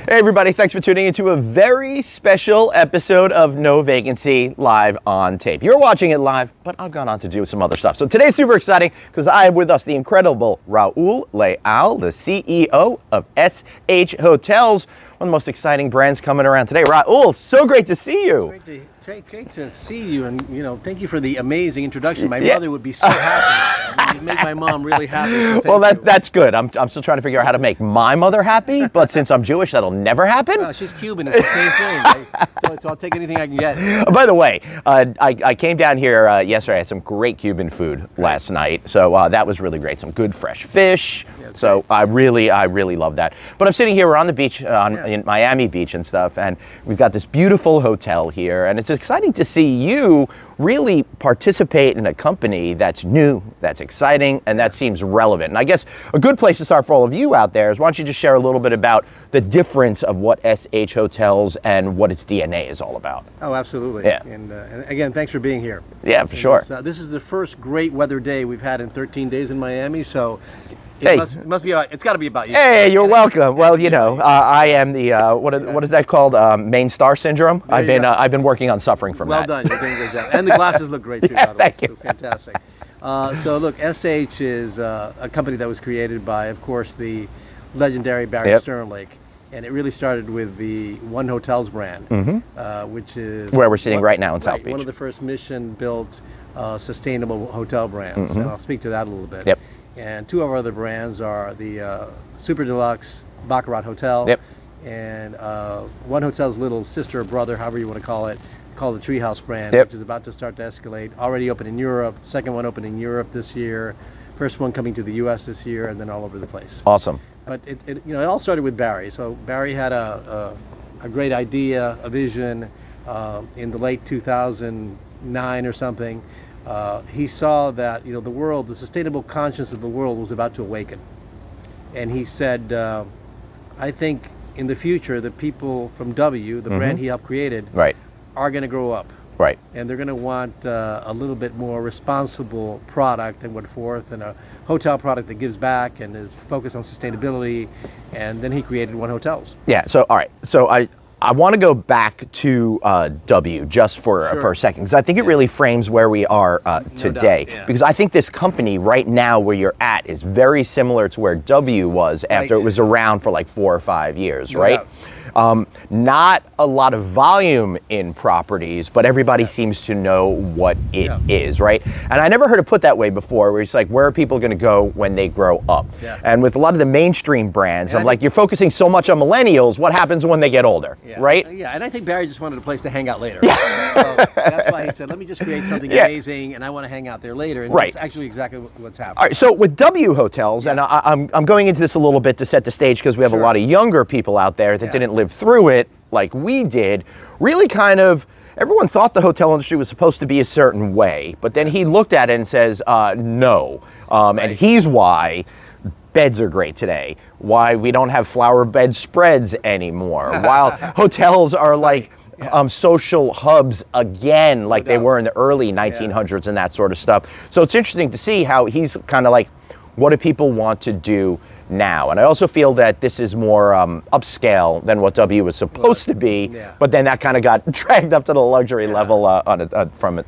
Hey everybody, thanks for tuning into a very special episode of No Vacancy live on tape. You're watching it live, but I've gone on to do some other stuff. So today's super exciting because I have with us the incredible Raul Leal, the CEO of SH Hotels, one of the most exciting brands coming around today. Raul, so great to see you. It's great to see you, and thank you for the amazing introduction. My mother would be so happy. You make my mom really happy. So that's good. I'm still trying to figure out how to make my mother happy, but since I'm Jewish, that'll never happen. Well, she's Cuban. It's the same thing. So I'll take anything I can get. By the way, I came down here yesterday. I had some great Cuban food last night, so that was really great. Some good fresh fish. Yeah, so great. I really love that. But I'm sitting here. We're on the beach in Miami Beach and stuff, and we've got this beautiful hotel here, and it's exciting to see you really participate in a company that's new, that's exciting, and that seems relevant. And I guess a good place to start for all of you out there is why don't you just share a little bit about the difference of what SH Hotels and what its DNA is all about. Oh, absolutely. Yeah. And again, thanks for being here. Yeah, for sure. This is the first great weather day we've had in 13 days in Miami, so it's got to be about you. Hey, you're welcome. Well, I am the what is that called? Main star syndrome. I've been working on suffering from that. Well done. You're doing a great job. And the glasses look great too. Yeah, thank you. So fantastic. So look, SH is a company that was created by, of course, the legendary Barry Sternlicht. And it really started with the One Hotels brand, which is where we're sitting right now in South Beach. One of the first mission-built, sustainable hotel brands, and I'll speak to that a little bit. Yep. And two of our other brands are the Super Deluxe Baccarat Hotel, and One Hotel's little sister or brother, however you want to call it, called the Treehouse brand, which is about to start to escalate. Already open in Europe, second one open in Europe this year, first one coming to the U.S. this year, and then all over the place. Awesome. But it all started with Barry. So Barry had a great idea, a vision in the late 2009 or something. He saw that the world, the sustainable conscience of the world was about to awaken, and he said, "I think in the future, the people from W, the brand he helped created, are going to grow up." Right. And they're going to want a little bit more responsible product and what forth, and a hotel product that gives back and is focused on sustainability. And then he created One Hotels. Yeah. So all right. So I want to go back to W just for a second, because I think it really frames where we are today. No doubt, because I think this company right now where you're at is very similar to where W was after it was around for like 4 or 5 years, right? Not a lot of volume in properties, but everybody seems to know what it is, right? And I never heard it put that way before, where it's like, where are people going to go when they grow up? And with a lot of the mainstream brands, I'm like, you're focusing so much on millennials, what happens when they get older, right? Yeah, and I think Barry just wanted a place to hang out later. So that's why he said, let me just create something amazing, and I want to hang out there later. And that's actually exactly what's happening. All right, so with W Hotels, and I'm going into this a little bit to set the stage because we have a lot of younger people out there that didn't live through it like we did, really kind of, everyone thought the hotel industry was supposed to be a certain way, but then he looked at it and says, no. And he's why beds are great today, why we don't have flower bed spreads anymore, while hotels are like social hubs again, like they were in the early 1900s and that sort of stuff. So it's interesting to see how he's kind of like, what do people want to do now? And I also feel that this is more upscale than what W was supposed to be, but then that kind of got dragged up to the luxury level from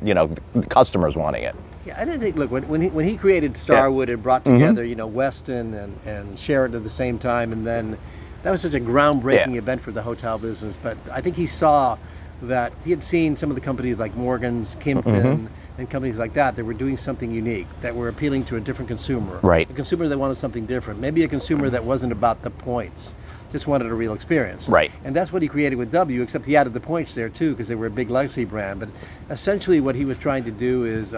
customers wanting it. Yeah, I didn't think. Look, when he created Starwood, it brought together Westin and Sheraton at the same time, and then that was such a groundbreaking event for the hotel business. But I think he saw that he had seen some of the companies like Morgan's, Kimpton, and companies like that were doing something unique, that were appealing to a different consumer. Right. A consumer that wanted something different. Maybe a consumer that wasn't about the points, just wanted a real experience. Right. And that's what he created with W, except he added the points there too, because they were a big legacy brand. But essentially what he was trying to do is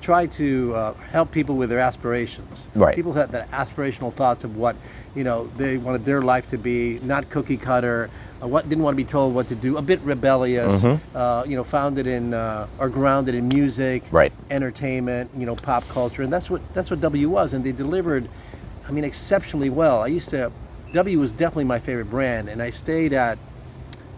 try to help people with their aspirations. Right. People had that aspirational thoughts of what they wanted their life to be, not cookie cutter, didn't want to be told what to do, a bit rebellious, founded in or grounded in music, entertainment, pop culture, and that's what W was, and they delivered, exceptionally well. W was definitely my favorite brand, and I stayed at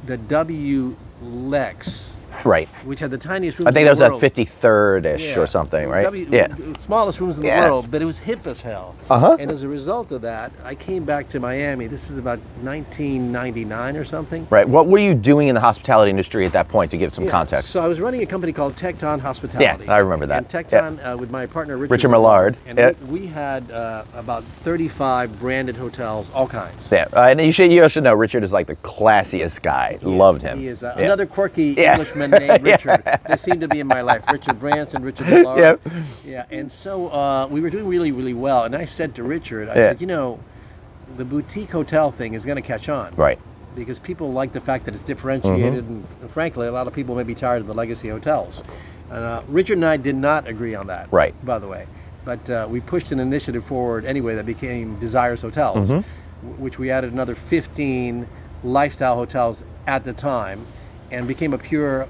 the W Lex Right. Which had the tiniest rooms I think in that was the world. at 53rd-ish or something, right? The smallest rooms in the world, but it was hip as hell. And as a result of that, I came back to Miami. This is about 1999 or something. Right. What were you doing in the hospitality industry at that point, to give some context? So I was running a company called Tecton Hospitality. Yeah, I remember that. And Tecton, with my partner Richard Millard. And we had about 35 branded hotels, all kinds. Yeah, and you should know Richard is like the classiest guy. Loved him. He is another quirky Englishman named Richard. They seem to be in my life. Richard Branson, Richard Millard. Yeah, and so we were doing really, really well. And I said to Richard, I said, you know, the boutique hotel thing is going to catch on. Right. Because people like the fact that it's differentiated, and frankly, a lot of people may be tired of the legacy hotels. And Richard and I did not agree on that, by the way. But we pushed an initiative forward anyway that became Desires Hotels, which we added another 15 lifestyle hotels at the time, and became a pure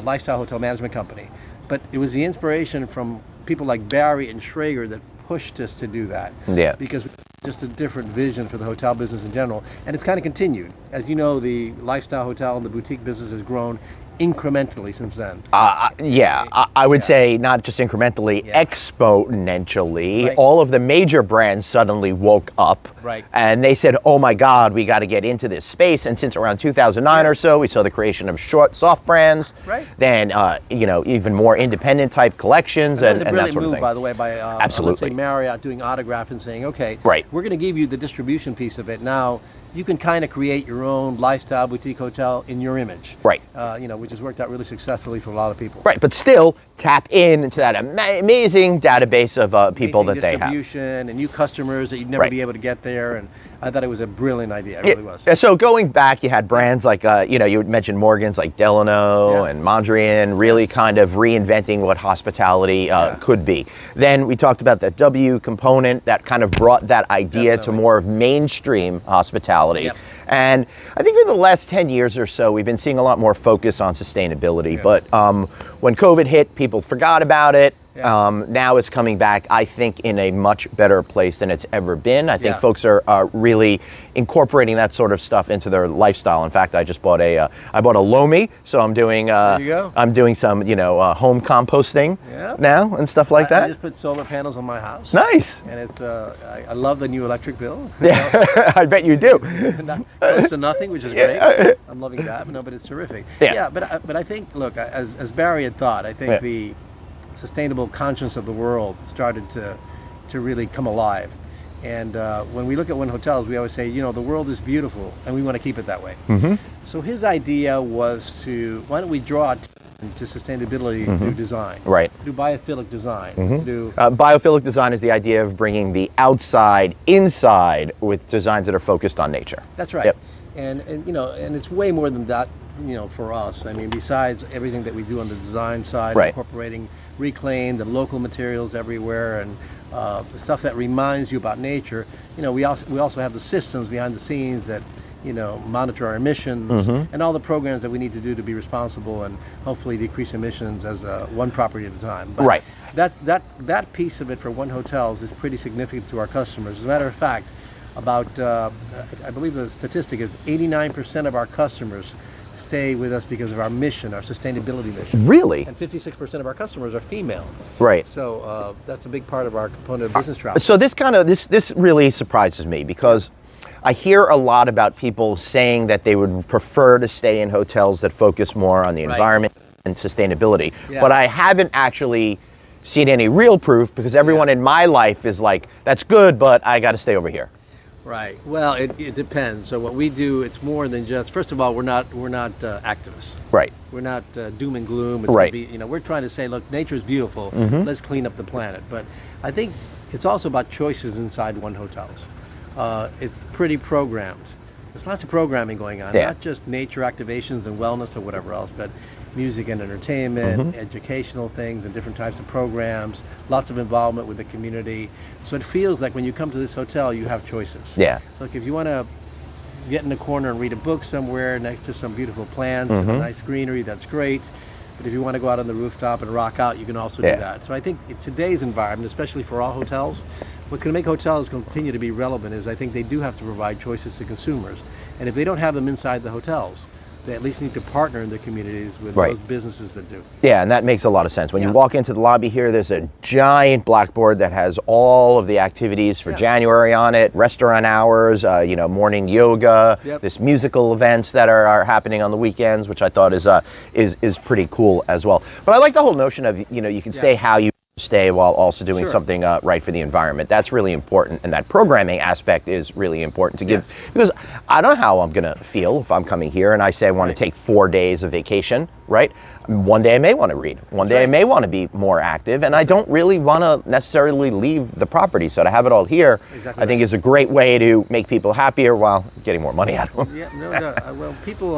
lifestyle hotel management company. But it was the inspiration from people like Barry and Schrager that pushed us to do that. Yeah. Because just a different vision for the hotel business in general, and it's kind of continued. As you know, the lifestyle hotel and the boutique business has grown incrementally since then. I would say not just incrementally, exponentially. Right. All of the major brands suddenly woke up, and they said, "Oh my God, we got to get into this space." And since around 2009 or so, we saw the creation of soft brands. Then, even more independent type collections, and that sort of thing. That was a brilliant move, by the way, by let's say Marriott doing Autograph and saying, "Okay, we're going to give you the distribution piece of it now." You can kind of create your own lifestyle boutique hotel in your image, which has worked out really successfully for a lot of people. Right, but still tap into that amazing database of people that they have. Distribution and new customers that you'd never be able to get there, and I thought it was a brilliant idea. It really was. So going back, you had brands like, you mentioned Morgan's, like Delano and Mondrian, really kind of reinventing what hospitality could be. Then we talked about that W component that kind of brought that idea to more of mainstream hospitality. And I think in the last 10 years or so, we've been seeing a lot more focus on sustainability. But when COVID hit, people forgot about it. Now it's coming back, I think, in a much better place than it's ever been. I think folks are really incorporating that sort of stuff into their lifestyle. In fact, I just bought a Lomi, so I'm doing some home composting now and stuff like that. I just put solar panels on my house. Nice. And it's I love the new electric bill. Yeah, I bet you do. Close to nothing, which is great. I'm loving that. But it's terrific. But I think, look, as Barry had thought, I think the sustainable conscience of the world started to really come alive. And when we look at Wynn Hotels, we always say, the world is beautiful and we want to keep it that way. So his idea was why don't we draw attention to sustainability through design, through biophilic design. Biophilic design is the idea of bringing the outside inside with designs that are focused on nature. That's right. And it's way more than that. For us, I mean, besides everything that we do on the design side, incorporating reclaimed and local materials everywhere, and the stuff that reminds you about nature, we also have the systems behind the scenes that monitor our emissions and all the programs that we need to do to be responsible and hopefully decrease emissions as one property at a time. But that piece of it for Wynn Hotels is pretty significant to our customers. As a matter of fact, about I believe the statistic is 89% of our customers stay with us because of our mission, our sustainability mission. Really? And 56% of our customers are female. Right. So that's a big part of our component of business travel. So this really surprises me, because I hear a lot about people saying that they would prefer to stay in hotels that focus more on the environment and sustainability. But I haven't actually seen any real proof, because everyone in my life is like, that's good, but I got to stay over here. Right. Well, it depends. So what we do, it's more than just. First of all, we're not activists. Right. We're not doom and gloom. It's gonna be, we're trying to say, look, nature is beautiful. Let's clean up the planet. But I think it's also about choices inside Wynn Hotels. It's pretty programmed. There's lots of programming going on, not just nature activations and wellness or whatever else, but music and entertainment, educational things and different types of programs, lots of involvement with the community. So it feels like when you come to this hotel, you have choices. Look, if you want to get in the corner and read a book somewhere next to some beautiful plants and a nice greenery, that's great. But if you want to go out on the rooftop and rock out, you can also do that. So I think in today's environment, especially for all hotels, what's going to make hotels continue to be relevant is I think they do have to provide choices to consumers. And if they don't have them inside the hotels, they at least need to partner in their communities with Right. those businesses that do. Yeah, and that makes a lot of sense. When you Yeah. walk into the lobby here, there's a giant blackboard that has all of the activities for Yeah. January on it, restaurant hours, morning yoga, Yep. this musical events that are happening on the weekends, which I thought is pretty cool as well. But I like the whole notion of, you can stay how you stay while also doing Sure. something right for the environment. That's really important, and that programming aspect is really important to give, Yes. because I don't know how I'm going to feel if I'm coming here and I say I want Right. to take 4 days of vacation, right? One day I may want to read, one day I right. may want to be more active, and I don't really want to necessarily leave the property. So to have it all here, Exactly I think right. is a great way to make people happier while getting more money out of them. Yeah, no. Well, people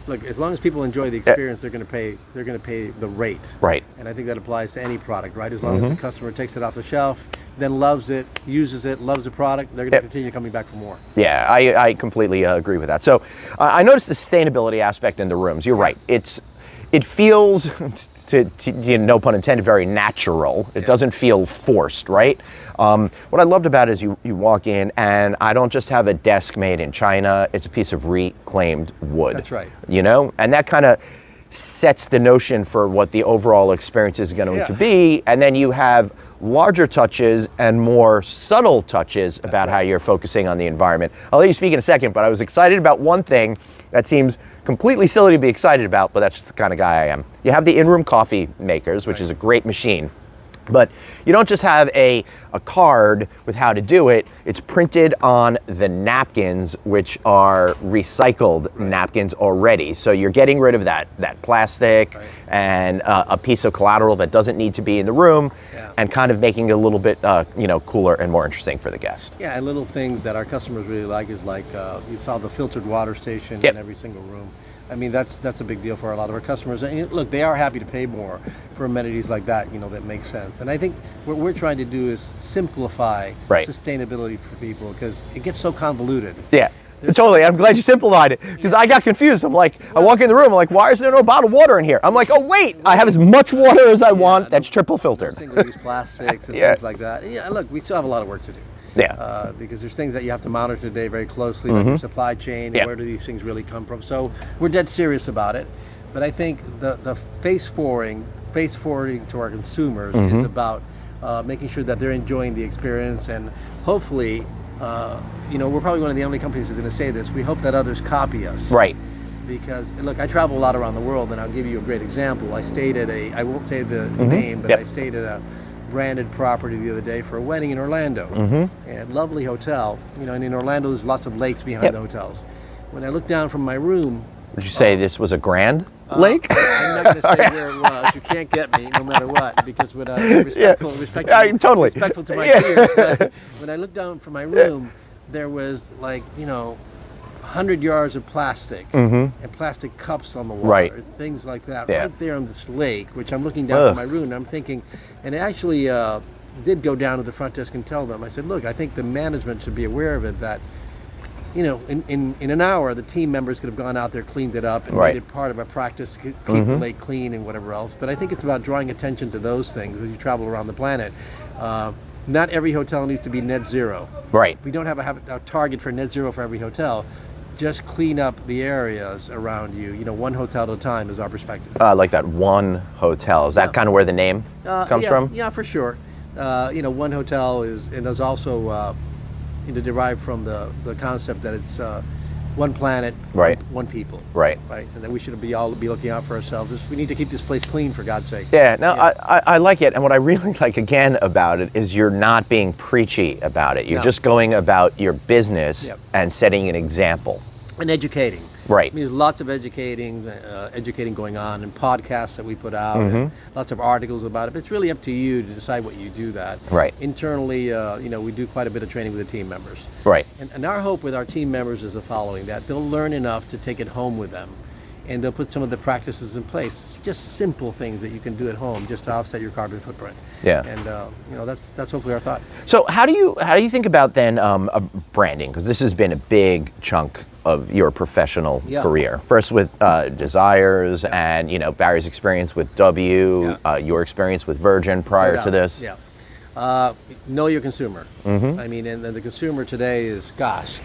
look, as long as people enjoy the experience, they're going to pay. They're going to pay the rate. Right. And I think that applies to any product, right? As long as the customer takes it off the shelf, then loves it, uses it, loves the product, they're going to continue coming back for more. Yeah, I completely agree with that. So I noticed the sustainability aspect in the rooms. You're right. It feels, no pun intended, very natural. It doesn't feel forced, right? What I loved about it is you walk in and I don't just have a desk made in China. It's a piece of reclaimed wood. That's right. And that kind of sets the notion for what the overall experience is going to be. And then you have larger touches and more subtle touches about how you're focusing on the environment. I'll let you speak in a second, but I was excited about one thing that seems completely silly to be excited about, but that's just the kind of guy I am. You have the in-room coffee makers, which is a great machine. But you don't just have a card with how to do it, it's printed on the napkins, which are recycled napkins already. So you're getting rid of that plastic and a piece of collateral that doesn't need to be in the room, and kind of making it a little bit cooler and more interesting for the guest. Yeah, and little things that our customers really like is like you saw the filtered water station in every single room. I mean, that's a big deal for a lot of our customers. And look, they are happy to pay more for amenities like that, that makes sense. And I think what we're trying to do is simplify sustainability for people, because it gets so convoluted. Yeah. Totally. I'm glad you simplified it, because I got confused. I'm like, I walk in the room, I'm like, why is there no bottled water in here? I'm like, oh wait, I have as much water as I want that's triple filtered. Single-use plastics and things like that. And look, we still have a lot of work to do. Yeah. Because there's things that you have to monitor today very closely, like your supply chain, and where do these things really come from. So we're dead serious about it. But I think the face forwarding to our consumers is about making sure that they're enjoying the experience, and hopefully, we're probably one of the only companies that's going to say this. We hope that others copy us. Right. Because look, I travel a lot around the world, and I'll give you a great example. I stayed at I won't say the name, but I stayed at a branded property the other day for a wedding in Orlando. And lovely hotel. And in Orlando there's lots of lakes behind the hotels. When I looked down from my room, would you say this was a Grand Lake? I'm not going to say where it was. You can't get me, no matter what, because when I'm respectful to my peers. But when I looked down from my room, there was 100 yards of plastic and plastic cups on the water, things like that, right there on this lake, which I'm looking down from my room, and I'm thinking, and I actually did go down to the front desk and tell them, I said, look, I think the management should be aware of it, that in an hour, the team members could have gone out there, cleaned it up, and made it part of a practice to keep the lake clean and whatever else. But I think it's about drawing attention to those things as you travel around the planet. Not every hotel needs to be net zero. Right. We don't have a target for net zero for every hotel. Just clean up the areas around you. One hotel at a time is our perspective. Like that One Hotel. Is that kind of where the name comes from? Yeah, for sure. One Hotel is also derived from the concept that it's one planet, one people. Right. And that we should all be looking out for ourselves. We need to keep this place clean, for God's sake. Yeah, no, I like it. And what I really like, again, about it is you're not being preachy about it. You're just going about your business and setting an example. And educating. Right. There's lots of educating going on, and podcasts that we put out, and lots of articles about it. But it's really up to you to decide what you do that. Right. Internally, we do quite a bit of training with the team members. Right. And our hope with our team members is the following, that they'll learn enough to take it home with them, and they'll put some of the practices in place. It's just simple things that you can do at home just to offset your carbon footprint. Yeah. And that's hopefully our thought. So how do you think about then branding? Because this has been a big chunk of your professional career. First with Desires, and Barry's experience with W, your experience with Virgin prior to this. Yeah. Know your consumer. I mean, and the consumer today is,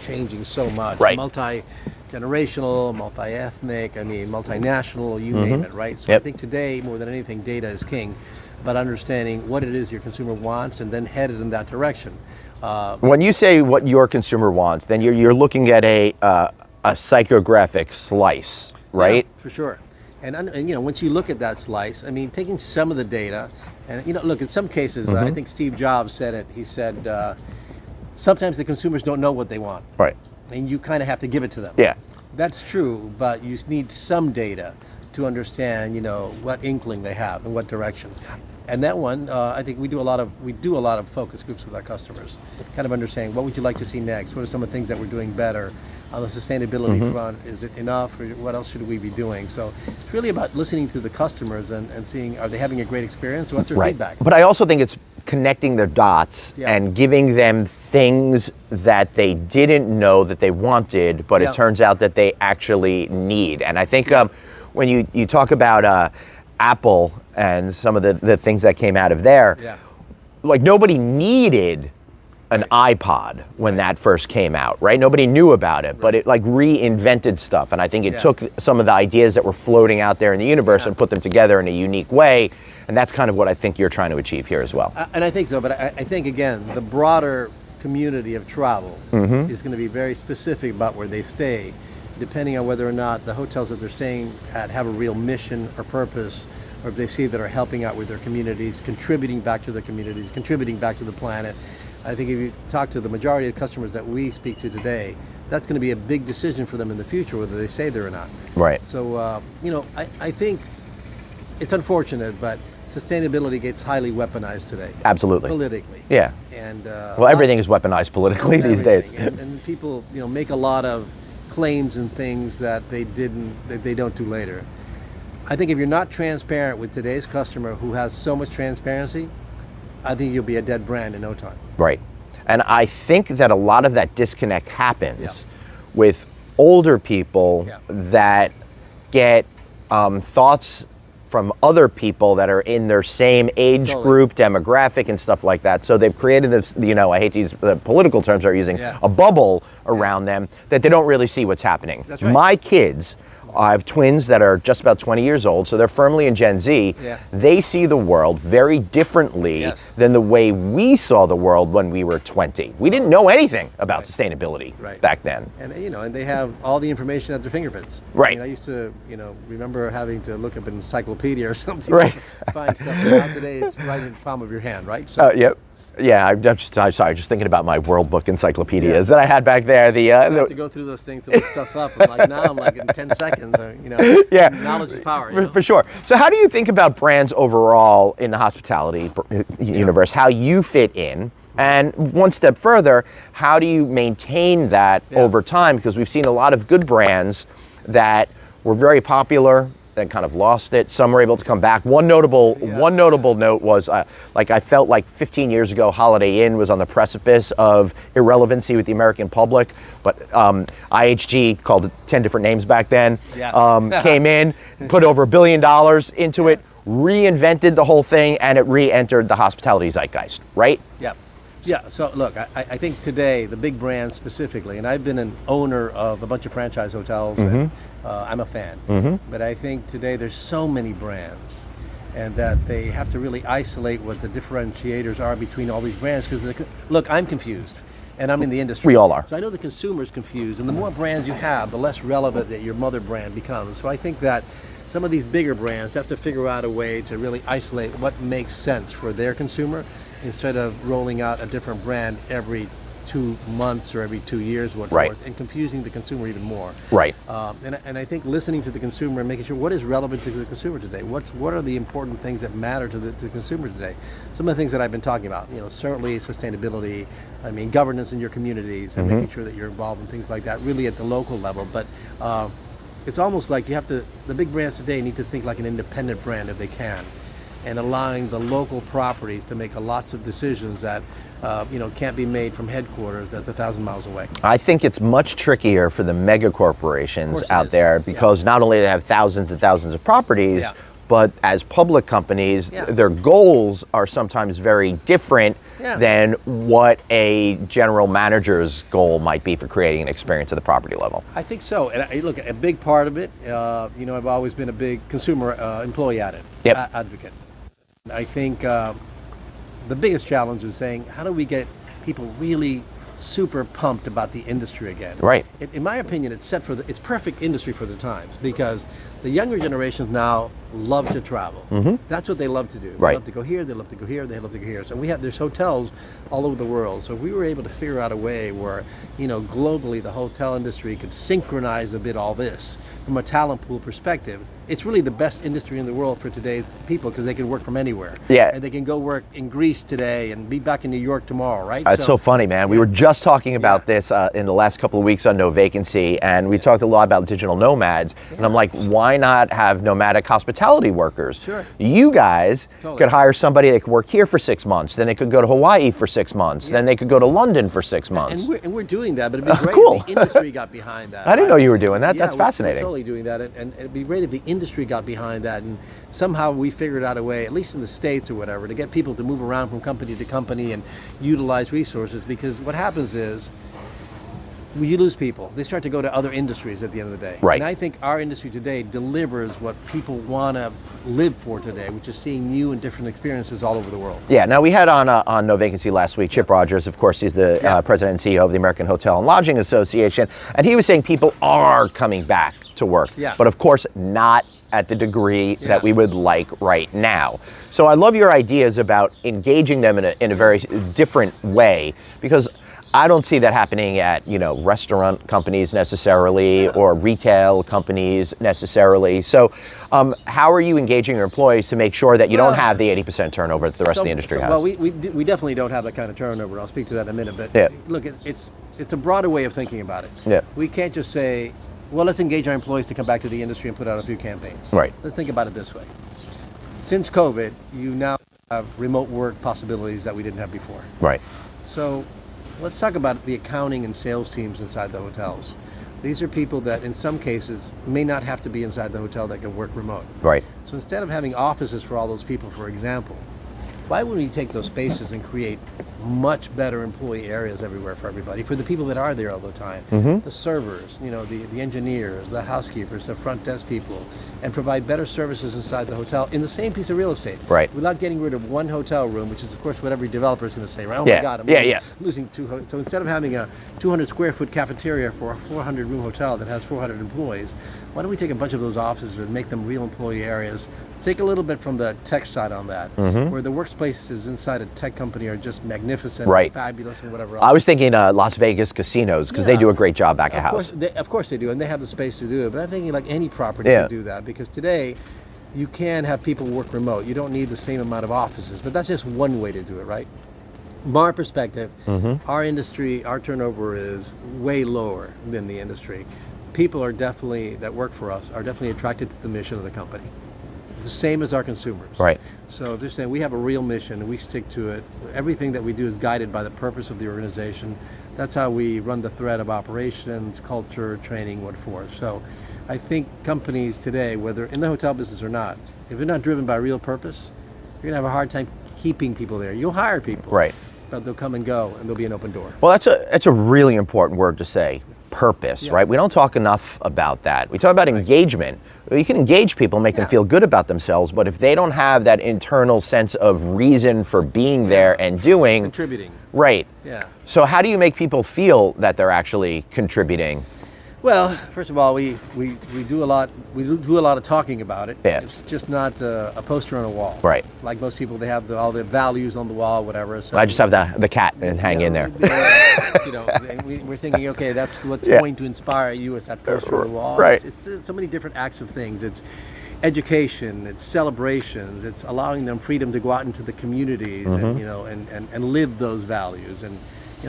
changing so much. Right. generational, multi-ethnic, multinational, you name it, right? So I think today, more than anything, data is king, but understanding what it is your consumer wants and then headed in that direction. When you say what your consumer wants, then you're looking at a psychographic slice, right? Yeah, for sure. And once you look at that slice, taking some of the data, and look, in some cases, I think Steve Jobs said it. He said, sometimes the consumers don't know what they want. Right. And you kind of have to give it to them. Yeah. That's true, but you need some data to understand, what inkling they have and what direction. And that one, I think we do a lot of focus groups with our customers, kind of understanding what would you like to see next? What are some of the things that we're doing better? On the sustainability front, is it enough, or what else should we be doing? So it's really about listening to the customers and seeing, are they having a great experience? What's their feedback? But I also think it's connecting the dots and giving them things that they didn't know that they wanted, but it turns out that they actually need. And I think when you talk about Apple and some of the things that came out of there, like nobody needed an iPod when that first came out, right? Nobody knew about it, but it like reinvented stuff. And I think it took some of the ideas that were floating out there in the universe and put them together in a unique way. And that's kind of what I think you're trying to achieve here as well. And I think so, but I think, again, the broader community of travel is going to be very specific about where they stay, depending on whether or not the hotels that they're staying at have a real mission or purpose, or if they see that are helping out with their communities, contributing back to their communities, contributing back to the planet. I think if you talk to the majority of customers that we speak to today, that's going to be a big decision for them in the future, whether they stay there or not. Right. So, I think it's unfortunate, but sustainability gets highly weaponized today. Absolutely. Politically. Yeah. And well, everything is weaponized politically these days. And people, make a lot of claims and things that they don't do later. I think if you're not transparent with today's customer who has so much transparency, I think you'll be a dead brand in no time. Right. And I think that a lot of that disconnect happens with older people that get thoughts from other people that are in their same age group, demographic, and stuff like that. So they've created this, I hate to use the political terms they're using, a bubble around them that they don't really see what's happening. That's right. My kids, I have twins that are just about 20 years old, so they're firmly in Gen Z. They see the world very differently than the way we saw the world when we were 20. We didn't know anything about sustainability back then. And and they have all the information at their fingerprints. Right. I used to, remember having to look up an encyclopedia or something to find stuff. Now today it's right in the palm of your hand, right? So, yep. Yeah, I'm just thinking about my World Book encyclopedias that I had back there. I have to go through those things to look stuff up. Now I'm like in 10 seconds, knowledge is power. For sure. So how do you think about brands overall in the hospitality universe, how you fit in? And one step further, how do you maintain that over time? Because we've seen a lot of good brands that were very popular, then kind of lost it. Some were able to come back. One notable note was, I felt like 15 years ago, Holiday Inn was on the precipice of irrelevancy with the American public, but IHG, called it 10 different names back then, came in, put over $1 billion into it, reinvented the whole thing, and it re-entered the hospitality zeitgeist, right? Yeah, so look, I think today, the big brands specifically, and I've been an owner of a bunch of franchise hotels, and I'm a fan, but I think today there's so many brands, and that they have to really isolate what the differentiators are between all these brands, because look, I'm confused, and I'm in the industry. We all are. So I know the consumer's confused, and the more brands you have, the less relevant that your mother brand becomes. So I think that some of these bigger brands have to figure out a way to really isolate what makes sense for their consumer, instead of rolling out a different brand every 2 months or every 2 years, and confusing the consumer even more. Right. And I think listening to the consumer and making sure what is relevant to the consumer today. What are the important things that matter to the consumer today? Some of the things that I've been talking about. Certainly sustainability. Governance in your communities and making sure that you're involved in things like that, really at the local level. But it's almost like the big brands today need to think like an independent brand if they can, and allowing the local properties to make lots of decisions that can't be made from headquarters that's 1,000 miles away. I think it's much trickier for the mega corporations out there, because not only do they have thousands and thousands of properties, but as public companies, Yeah. their goals are sometimes very different Yeah. than what a general manager's goal might be for creating an experience at the property level. I think so. And look, a big part of it, I've always been a big consumer employee advocate. I think the biggest challenge is saying, how do we get people really super pumped about the industry again? Right. In my opinion, it's it's perfect industry for the times, because the younger generations now love to travel. That's what they love to do. They Right. love to go here, they love to go here, they love to go here. So there's hotels all over the world. So if we were able to figure out a way where, globally the hotel industry could synchronize a bit all this from a talent pool perspective, it's really the best industry in the world for today's people, because they can work from anywhere. Yeah. And they can go work in Greece today and be back in New York tomorrow, right? It's so funny, man. We were just talking about this in the last couple of weeks on No Vacancy, and we talked a lot about digital nomads. And I'm like, why not have nomadic hospitality workers? Sure. You guys Totally. could hire somebody that could work here for 6 months, then they could go to Hawaii for 6 months, then they could go to London for 6 months. And we're doing that, but it'd be great Cool. if the industry got behind that. I didn't know you were doing that. Yeah, That's fascinating. We're totally doing that, and it'd be great if the industry got behind that, and somehow we figured out a way, at least in the States or whatever, to get people to move around from company to company and utilize resources. Because what happens is, when you lose people, they start to go to other industries at the end of the day. Right. And I think our industry today delivers what people want to live for today, which is seeing new and different experiences all over the world. Yeah, now we had on No Vacancy last week, Chip Rogers, of course, he's the president and CEO of the American Hotel and Lodging Association, and he was saying people are coming back to work, but of course not at the degree that we would like right now. So I love your ideas about engaging them in a very different way, because I don't see that happening at, restaurant companies necessarily, or retail companies necessarily. So how are you engaging your employees to make sure that you don't have the 80% turnover that the rest of the industry has? Well, we definitely don't have that kind of turnover. I'll speak to that in a minute. But look, it's a broader way of thinking about it. Yeah. We can't just say, well, let's engage our employees to come back to the industry and put out a few campaigns. Right. Let's think about it this way. Since COVID, you now have remote work possibilities that we didn't have before. Right. So let's talk about the accounting and sales teams inside the hotels. These are people that in some cases may not have to be inside the hotel, that can work remote. Right. So instead of having offices for all those people, for example, why wouldn't we take those spaces and create much better employee areas everywhere for everybody, for the people that are there all the time, the servers, the engineers, the housekeepers, the front desk people, and provide better services inside the hotel in the same piece of real estate. Right. Without getting rid of one hotel room, which is of course what every developer is going to say, right? Oh Yeah. my God, I'm losing two. So instead of having a 200 square foot cafeteria for a 400 room hotel that has 400 employees, why don't we take a bunch of those offices and make them real employee areas? Take a little bit from the tech side on that, where the workplaces inside a tech company are just magnificent, and fabulous, and whatever else. I was thinking Las Vegas casinos, because they do a great job back of house. Of course they do, and they have the space to do it. But I'm thinking like any property can do that, because today you can have people work remote. You don't need the same amount of offices, but that's just one way to do it, right? From our perspective, our industry, our turnover is way lower than the industry. People that work for us are definitely attracted to the mission of the company. The same as our consumers. Right. So if they're saying we have a real mission and we stick to it, everything that we do is guided by the purpose of the organization. That's how we run the thread of operations, culture, training, what for. So I think companies today, whether in the hotel business or not, if they're not driven by real purpose, you're gonna have a hard time keeping people there. You'll hire people, right, but they'll come and go, and there'll be an open door. Well, that's a really important word to say. Purpose, right? We don't talk enough about that. We talk about engagement. You can engage people and make them feel good about themselves, but if they don't have that internal sense of reason for being there and doing, contributing, right? Yeah. So how do you make people feel that they're actually contributing? Well, first of all, we do a lot. We do a lot of talking about it. Yeah. It's just not a poster on a wall. Right. Like most people, they have all the values on the wall, whatever. So I just have the cat and hang in there. We're thinking, okay, that's what's going to inspire you is that poster on the wall. Right. It's so many different acts of things. It's education. It's celebrations. It's allowing them freedom to go out into the communities and live those values. And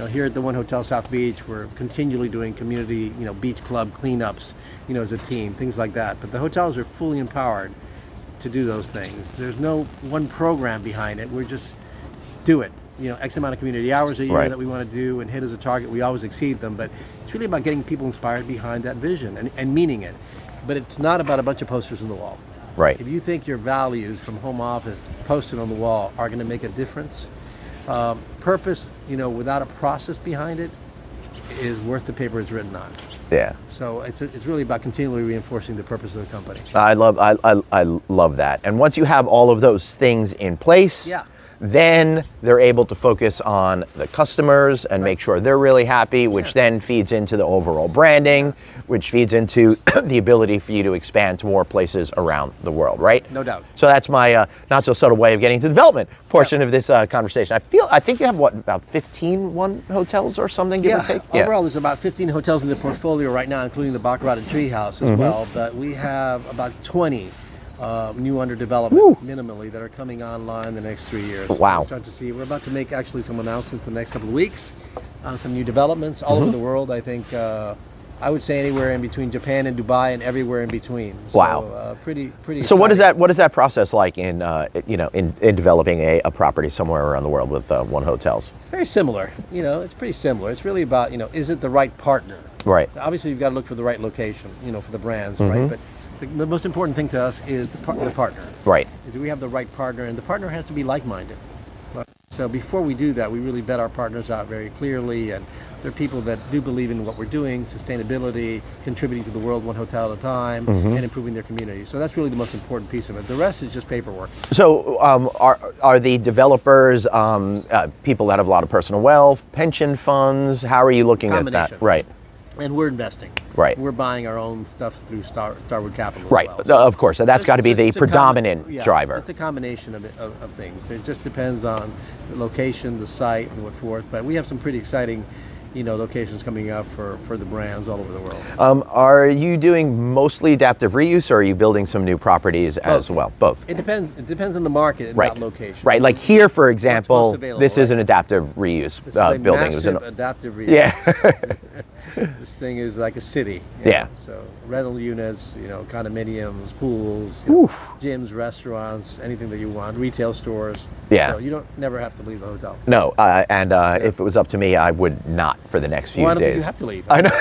here at the One Hotel South Beach, we're continually doing community, beach club cleanups, as a team, things like that. But the hotels are fully empowered to do those things. There's no one program behind it. We're just do it. X amount of community hours a year that we want to do and hit as a target. We always exceed them, but it's really about getting people inspired behind that vision and meaning it. But it's not about a bunch of posters on the wall. Right. If you think your values from home office posted on the wall are going to make a difference, purpose, without a process behind it, is worth the paper it's written on. Yeah. So it's really about continually reinforcing the purpose of the company. I love that. And once you have all of those things in place, then they're able to focus on the customers and make sure they're really happy, which then feeds into the overall branding, which feeds into the ability for you to expand to more places around the world, right? No doubt. So that's my not so subtle way of getting to the development portion of this conversation. I think you have about 15 hotels or something, give or take? Overall there's about 15 hotels in the portfolio right now, including the Baccarat and Treehouse as well, but we have about 20 new under development, minimally, that are coming online in the next 3 years. Wow. We're about to make actually some announcements in the next couple of weeks on some new developments all over the world. I think, I would say anywhere in between Japan and Dubai and everywhere in between. Wow. So, pretty So exciting. what is that process like in developing a property somewhere around the world with One Hotels? It's very similar. It's pretty similar. It's really about, is it the right partner? Right. Obviously, you've got to look for the right location, for the brands, right? But the most important thing to us is the partner. Right. Do we have the right partner? And the partner has to be like-minded. Right? So before we do that, we really vet our partners out very clearly, and they're people that do believe in what we're doing, sustainability, contributing to the world one hotel at a time, and improving their community. So that's really the most important piece of it. The rest is just paperwork. So are the developers people that have a lot of personal wealth, pension funds? How are you looking at that? Right. And we're investing. Right. We're buying our own stuff through Starwood Capital. Right. As well. So of course. So that's got to be the predominant driver. It's a combination of things. It just depends on the location, the site, and what forth. But we have some pretty exciting, locations coming up for the brands all over the world. Are you doing mostly adaptive reuse, or are you building some new properties as well? Both. It depends. It depends on the market and that location. Right. Like here, for example, this is right? an adaptive reuse This is a building. massive adaptive reuse. Yeah. This thing is like a city. Yeah. So rental units, condominiums, pools, gyms, restaurants, anything that you want, retail stores. Yeah. So you don't never have to leave the hotel. No, and if it was up to me, I would not for the next few I don't days. think you have to leave. I know.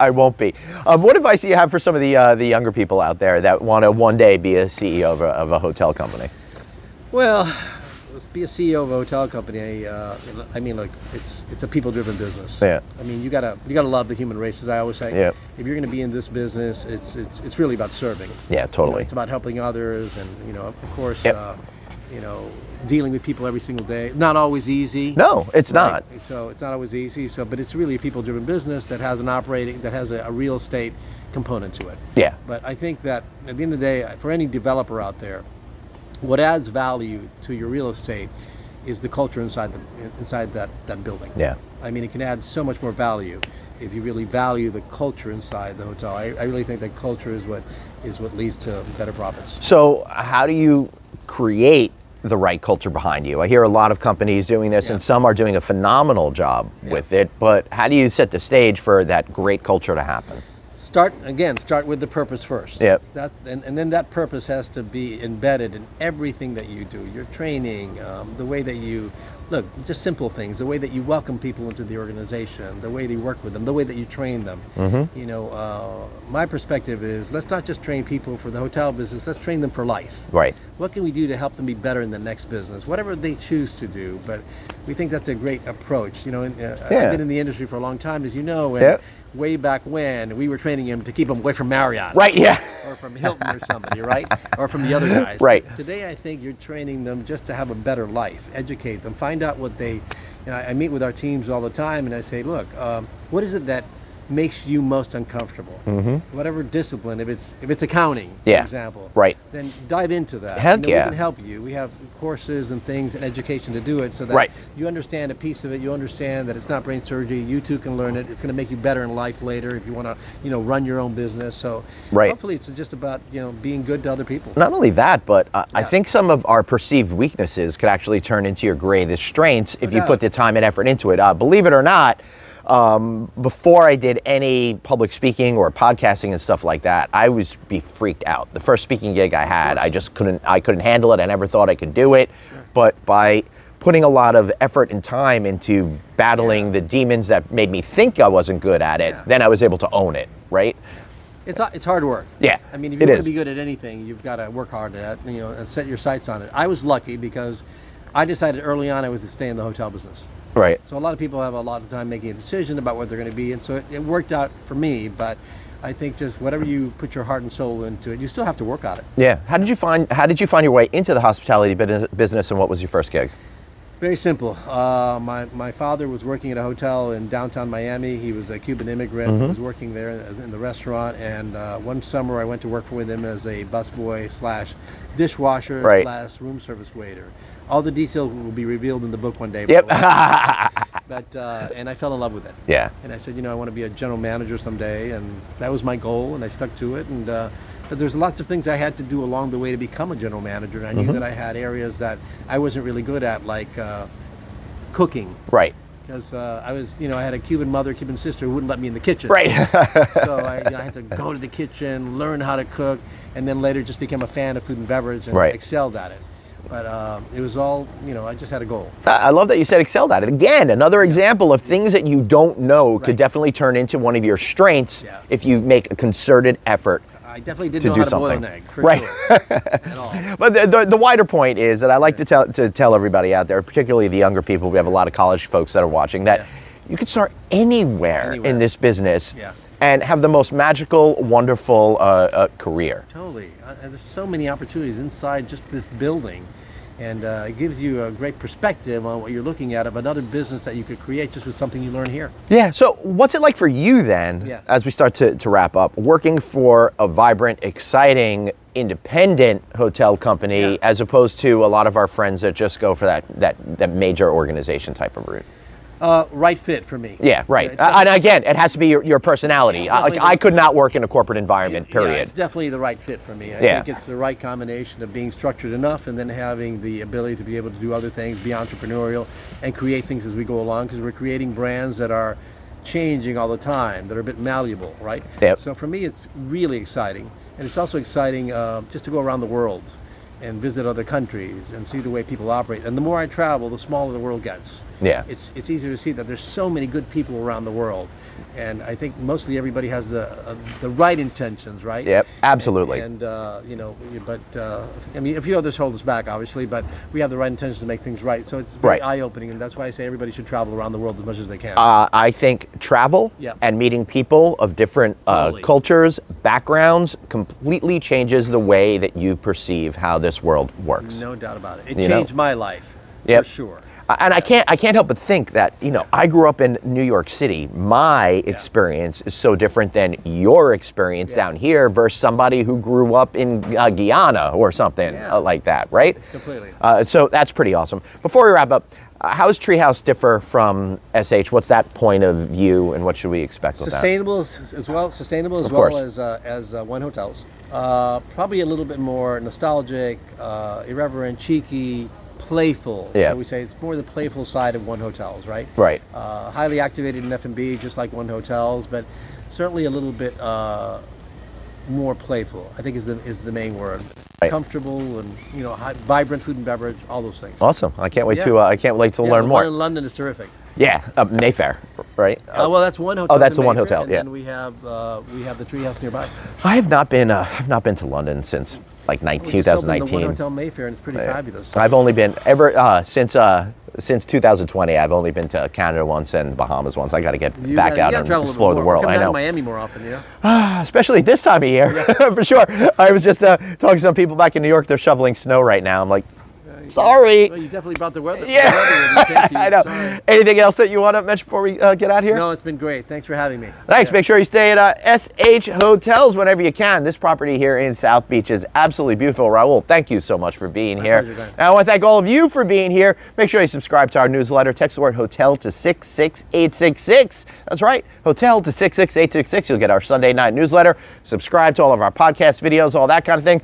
I won't be. What advice do you have for some of the younger people out there that want to one day be a CEO of a hotel company? Well, let's be a CEO of a hotel company. I mean, like it's a people-driven business. Yeah. I mean, you gotta love the human race, as I always say. Yeah. If you're going to be in this business, it's really about serving. Yeah, totally. It's about helping others, and of course, Yep. dealing with people every single day. Not always easy. No, it's not. So it's not always easy. But it's really a people-driven business that has a real estate component to it. Yeah. But I think that at the end of the day, for any developer out there, what adds value to your real estate is the culture inside that building. Yeah. I mean, it can add so much more value if you really value the culture inside the hotel. I really think that culture is what leads to better profits. So how do you create the right culture behind you? I hear a lot of companies doing this, and some are doing a phenomenal job with it, but how do you set the stage for that great culture to happen? Start with the purpose first. Yep. And then that purpose has to be embedded in everything that you do. Your training, the way that you look, just simple things, the way that you welcome people into the organization, the way that you work with them, the way that you train them. My perspective is, let's not just train people for the hotel business, let's train them for life. Right. What can we do to help them be better in the next business, whatever they choose to do? But we think that's a great approach. I've been in the industry for a long time, as you know, and way back when, we were training them to keep them away from Marriott. Right, yeah. Or from Hilton or somebody, right? Or from the other guys. Right. Today, I think you're training them just to have a better life, educate them, find out what they, I meet with our teams all the time, and I say, look, what is it that makes you most uncomfortable? Whatever discipline, if it's accounting, for example, right, then dive into that. Heck We can help you. We have courses and things and education to do it, so that you understand a piece of it. You understand that it's not brain surgery. You too can learn it. It's going to make you better in life later if you want to, run your own business. So hopefully, it's just about being good to other people. Not only that, but I think some of our perceived weaknesses could actually turn into your greatest strengths if you put the time and effort into it. Believe it or not, before I did any public speaking or podcasting and stuff like that, I was freaked out. The first speaking gig I had, I couldn't handle it. I never thought I could do it. But by putting a lot of effort and time into battling the demons that made me think I wasn't good at it, then I was able to own it, right? It's hard work. Yeah, I mean, if you want to be good at anything, you've got to work hard at it, and set your sights on it. I was lucky because I decided early on I was to stay in the hotel business. Right. So a lot of people have a lot of time making a decision about what they're going to be, and so it worked out for me. But I think just whatever you put your heart and soul into it, you still have to work on it. Yeah. How did you find your way into the hospitality business, and what was your first gig? Very simple. My father was working at a hotel in downtown Miami. He was a Cuban immigrant. He was working there in the restaurant. And one summer I went to work with him as a busboy / dishwasher / room service waiter. All the details will be revealed in the book one day. Yep. But and I fell in love with it. Yeah. And I said, I want to be a general manager someday. And that was my goal. And I stuck to it. And but there's lots of things I had to do along the way to become a general manager. And I knew that I had areas that I wasn't really good at, like cooking. Right. Because I was, I had a Cuban mother, Cuban sister who wouldn't let me in the kitchen. Right. So I had to go to the kitchen, learn how to cook, and then later just became a fan of food and beverage and excelled at it. But it was all, I just had a goal. I love that you said excelled at it. Again, another example of things that you don't know could definitely turn into one of your strengths if you make a concerted effort. I definitely didn't know how to boil an egg, for sure, at all. But the wider point is that I like to tell everybody out there, particularly the younger people, we have a lot of college folks that are watching, that you can start anywhere in this business and have the most magical, wonderful career. Totally. There's so many opportunities inside just this building. And it gives you a great perspective on what you're looking at of another business that you could create just with something you learn here. Yeah, so what's it like for you then, as we start to wrap up, working for a vibrant, exciting, independent hotel company as opposed to a lot of our friends that just go for that major organization type of route? Right fit for me. Yeah, right. And again, it has to be your personality. I could not work in a corporate environment, period. Yeah, it's definitely the right fit for me. I think it's the right combination of being structured enough and then having the ability to be able to do other things, be entrepreneurial, and create things as we go along, because we're creating brands that are changing all the time, that are a bit malleable, right? Yep. So for me, it's really exciting. And it's also exciting just to go around the world and visit other countries and see the way people operate. And the more I travel, the smaller the world gets. Yeah. It's easier to see that there's so many good people around the world. And I think mostly everybody has the right intentions, right? Yep, absolutely. And but I mean, a few others hold us back, obviously, but we have the right intentions to make things right. So it's very eye-opening, and that's why I say everybody should travel around the world as much as they can. I think travel and meeting people of different cultures, backgrounds, completely changes the way that you perceive how this world works. No doubt about it. It changed my life, for sure. And I can't help but think that, I grew up in New York City. My experience is so different than your experience down here versus somebody who grew up in Guyana or something like that, right? It's completely. So that's pretty awesome. Before we wrap up, how does Treehouse differ from SH? What's that point of view, and what should we expect with that? Sustainable as well as One Hotels. Probably a little bit more nostalgic, irreverent, cheeky, playful. So we say it's more the playful side of One Hotels, right? Right. Highly activated in F&B, just like One Hotels, but certainly a little bit more playful, I think is the main word. Right. Comfortable and vibrant food and beverage, all those things. Awesome! I can't wait to learn more. The one in London is terrific. Yeah, Mayfair, right? Well, that's one hotel. Oh, that's the one hotel. And then we have the Treehouse nearby. I have not been to London since like 2019. The one hotel Mayfair, and it's pretty fabulous. I've only been since 2020. I've only been to Canada once and Bahamas once. I got to get back out and explore the world. Come down I know. to Miami more often, especially this time of year, for sure. I was just talking to some people back in New York. They're shoveling snow right now. I'm like, sorry. Well, you definitely brought the weather. Yeah, the weather with you. Thank you. I know. Sorry. Anything else that you want to mention before we get out here? No, it's been great. Thanks for having me. Thanks. Make sure you stay at SH Hotels whenever you can. This property here in South Beach is absolutely beautiful. Raul, thank you so much for being here. Pleasure, and I want to thank all of you for being here. Make sure you subscribe to our newsletter. Text the word hotel to 66866. That's right, hotel to 66866. You'll get our Sunday night newsletter. Subscribe to all of our podcast videos, all that kind of thing.